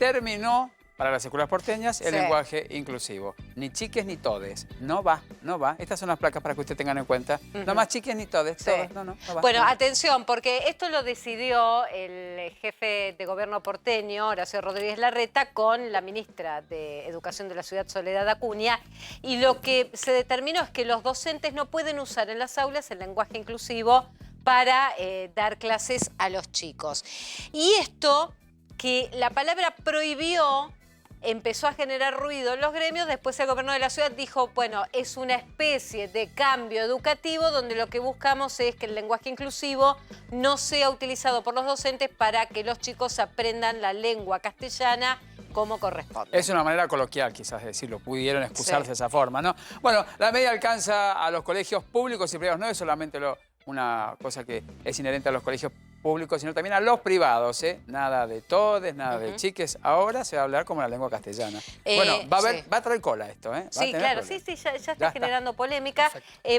terminó para las escuelas porteñas el lenguaje inclusivo. Ni chiques ni todes. No va, no va. Estas son las placas para que ustedes tengan en cuenta. No más chiques ni todes. Todos. No va. Bueno, atención, porque esto lo decidió el jefe de gobierno porteño, Horacio Rodríguez Larreta, con la ministra de Educación de la ciudad, Soledad Acuña, y lo que se determinó es que los docentes no pueden usar en las aulas el lenguaje inclusivo para dar clases a los chicos. Y esto, que la palabra prohibió, empezó a generar ruido en los gremios. Después el gobierno de la ciudad dijo, bueno, es una especie de cambio educativo donde lo que buscamos es que el lenguaje inclusivo no sea utilizado por los docentes para que los chicos aprendan la lengua castellana como corresponde. Es una manera coloquial, quizás decirlo, pudieron excusarse de esa forma, ¿no? Bueno, la medida alcanza a los colegios públicos y privados, no es solamente una cosa que es inherente a los colegios públicos, sino también a los privados, ¿eh? Nada de todes, nada de chiques. Ahora se va a hablar como la lengua castellana. Bueno, va a traer cola esto, ¿eh? Sí, claro, ya está generando polémica.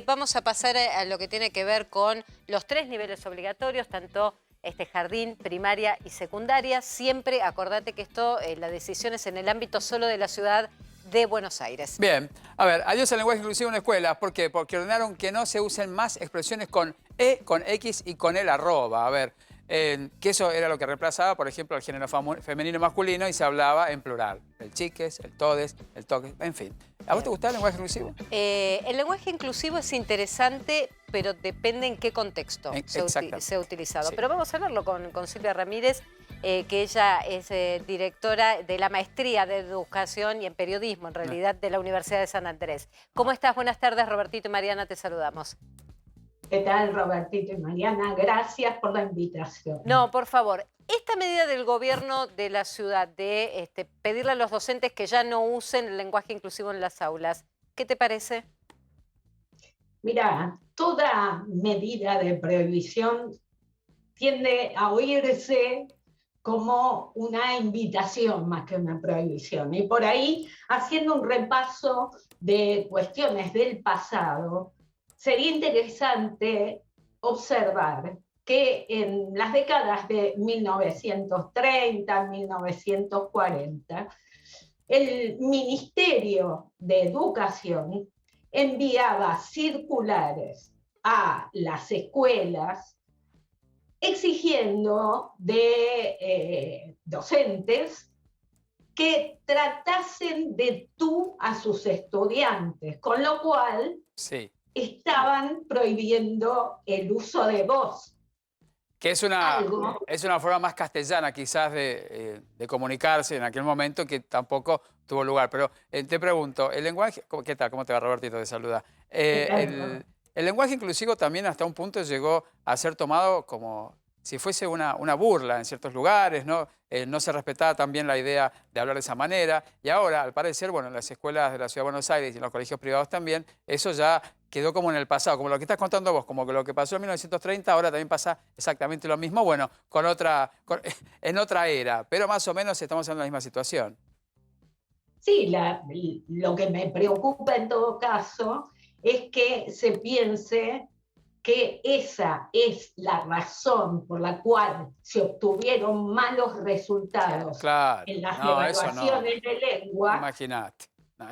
Vamos a pasar a lo que tiene que ver con los 3 niveles obligatorios, tanto jardín, primaria y secundaria. Siempre acordate que esto, la decisión es en el ámbito solo de la ciudad de Buenos Aires. Bien, a ver, adiós al lenguaje inclusivo en la escuela. ¿Por qué? Porque ordenaron que no se usen más expresiones con E, con X y con el arroba. A ver, que eso era lo que reemplazaba, por ejemplo, el género femenino y masculino y se hablaba en plural. El chiques, el todes, el toques, en fin. ¿A vos te gustaba el lenguaje inclusivo? El lenguaje inclusivo es interesante, pero depende en qué contexto se ha utilizado. Sí. Pero vamos a hablarlo con Silvia Ramírez, que ella es directora de la Maestría de Educación y en Periodismo, en realidad, de la Universidad de San Andrés. ¿Cómo estás? Buenas tardes, Robertito y Mariana, te saludamos. ¿Qué tal, Robertito y Mariana? Gracias por la invitación. No, por favor. Esta medida del gobierno de la ciudad de pedirle a los docentes que ya no usen el lenguaje inclusivo en las aulas, ¿qué te parece? Mira, toda medida de prohibición tiende a oírse como una invitación más que una prohibición. Y por ahí, haciendo un repaso de cuestiones del pasado, sería interesante observar que en las décadas de 1930, 1940, el Ministerio de Educación enviaba circulares a las escuelas exigiendo de docentes que tratasen de tú a sus estudiantes, con lo cual estaban prohibiendo el uso de vos. Que es una forma más castellana quizás de comunicarse en aquel momento que tampoco tuvo lugar. Pero te pregunto, el lenguaje... ¿Qué tal? ¿Cómo te va, Robertito? Te saluda. El lenguaje inclusivo también hasta un punto llegó a ser tomado como si fuese una burla en ciertos lugares, ¿no? No se respetaba también la idea de hablar de esa manera. Y ahora, al parecer, bueno, en las escuelas de la Ciudad de Buenos Aires y en los colegios privados también, eso ya quedó como en el pasado, como lo que estás contando vos, como que lo que pasó en 1930, ahora también pasa exactamente lo mismo, bueno, en otra era, pero más o menos estamos en la misma situación. Sí, lo que me preocupa en todo caso es que se piense que esa es la razón por la cual se obtuvieron malos resultados en las evaluaciones de lengua. Imagínate.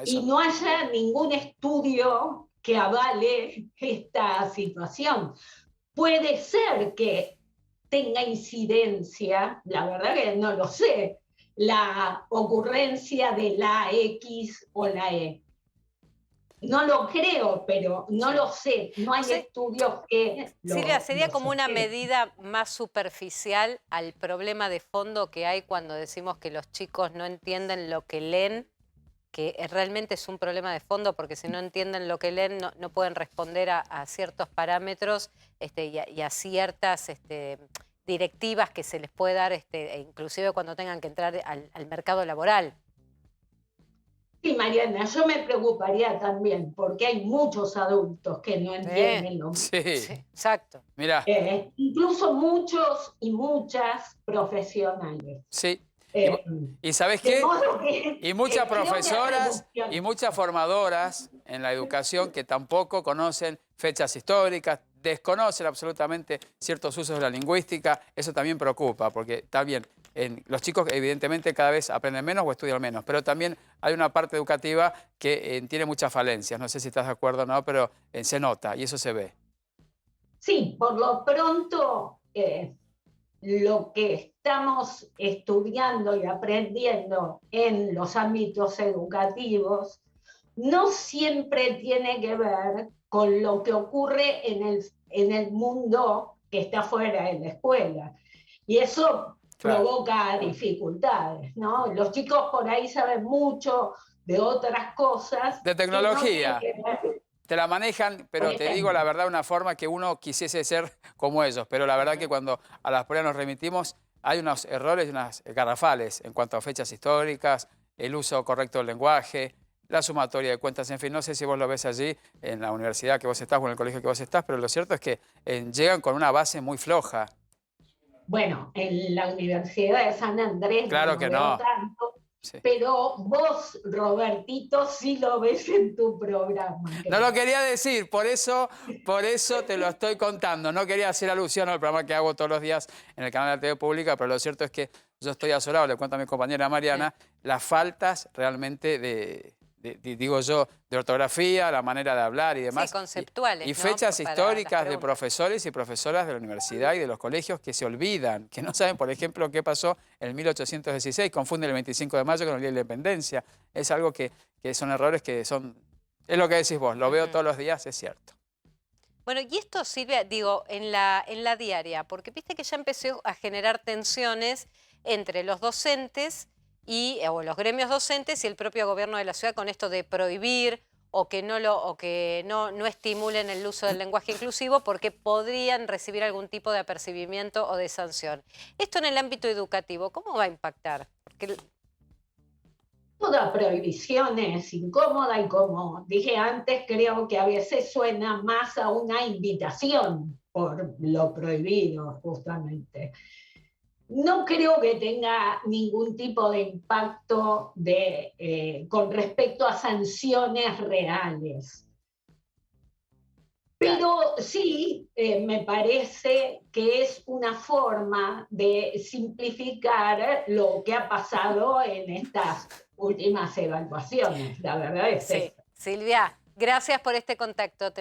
Y no haya ningún estudio que avale esta situación. Puede ser que tenga incidencia, la verdad que no lo sé, la ocurrencia de la X o la E. No lo creo, pero no lo sé. No hay estudios que... Silvia, sería como una medida más superficial al problema de fondo que hay cuando decimos que los chicos no entienden lo que leen, que realmente es un problema de fondo, porque si no entienden lo que leen no pueden responder a ciertos parámetros y a ciertas directivas que se les puede dar, inclusive cuando tengan que entrar al mercado laboral. Sí, Mariana, yo me preocuparía también, porque hay muchos adultos que no entienden lo mismo. Sí, exacto. Mirá. Incluso muchos y muchas profesionales. Sí. ¿Y sabes qué? Y muchas profesoras y muchas formadoras en la educación que tampoco conocen fechas históricas, desconocen absolutamente ciertos usos de la lingüística. Eso también preocupa, porque está bien, los chicos evidentemente cada vez aprenden menos o estudian menos, pero también hay una parte educativa que tiene muchas falencias. No sé si estás de acuerdo o no, pero se nota y eso se ve. Sí, por lo pronto, lo que estamos estudiando y aprendiendo en los ámbitos educativos no siempre tiene que ver con lo que ocurre en el mundo que está fuera de la escuela. Y eso provoca dificultades, ¿no? Los chicos por ahí saben mucho de otras cosas. De tecnología. Que no tienen que ver. Te la manejan, pero te digo la verdad, una forma que uno quisiese ser como ellos. Pero la verdad que cuando a las pruebas nos remitimos, hay unos errores, unas garrafales en cuanto a fechas históricas, el uso correcto del lenguaje, la sumatoria de cuentas, en fin. No sé si vos lo ves allí en la universidad que vos estás o en el colegio que vos estás, pero lo cierto es que llegan con una base muy floja. Bueno, en la Universidad de San Andrés claro que no. Tanto, sí. Pero vos, Robertito, sí lo ves en tu programa. No lo quería decir, por eso te lo estoy contando. No quería hacer alusión al programa que hago todos los días en el canal de la TV Pública, pero lo cierto es que yo estoy asolado, le cuento a mi compañera Mariana, las faltas realmente digo yo, de ortografía, la manera de hablar y demás. Sí, conceptuales. Y fechas históricas de profesores y profesoras de la universidad y de los colegios que se olvidan, que no saben, por ejemplo, qué pasó en 1816, confunden el 25 de mayo con el Día de la Independencia. Es algo que son errores que son... Es lo que decís vos, lo veo todos los días, es cierto. Bueno, y esto, Silvia, digo, en la diaria, porque viste que ya empezó a generar tensiones entre los docentes o los gremios docentes y el propio gobierno de la ciudad con esto de prohibir o que no estimulen el uso del lenguaje inclusivo porque podrían recibir algún tipo de apercibimiento o de sanción. Esto en el ámbito educativo, ¿cómo va a impactar? Porque... Toda prohibición es incómoda y, como dije antes, creo que a veces suena más a una invitación por lo prohibido, justamente. No creo que tenga ningún tipo de impacto con respecto a sanciones reales. Pero sí, me parece que es una forma de simplificar lo que ha pasado en estas últimas evaluaciones. La verdad es esa. Silvia, gracias por este contacto.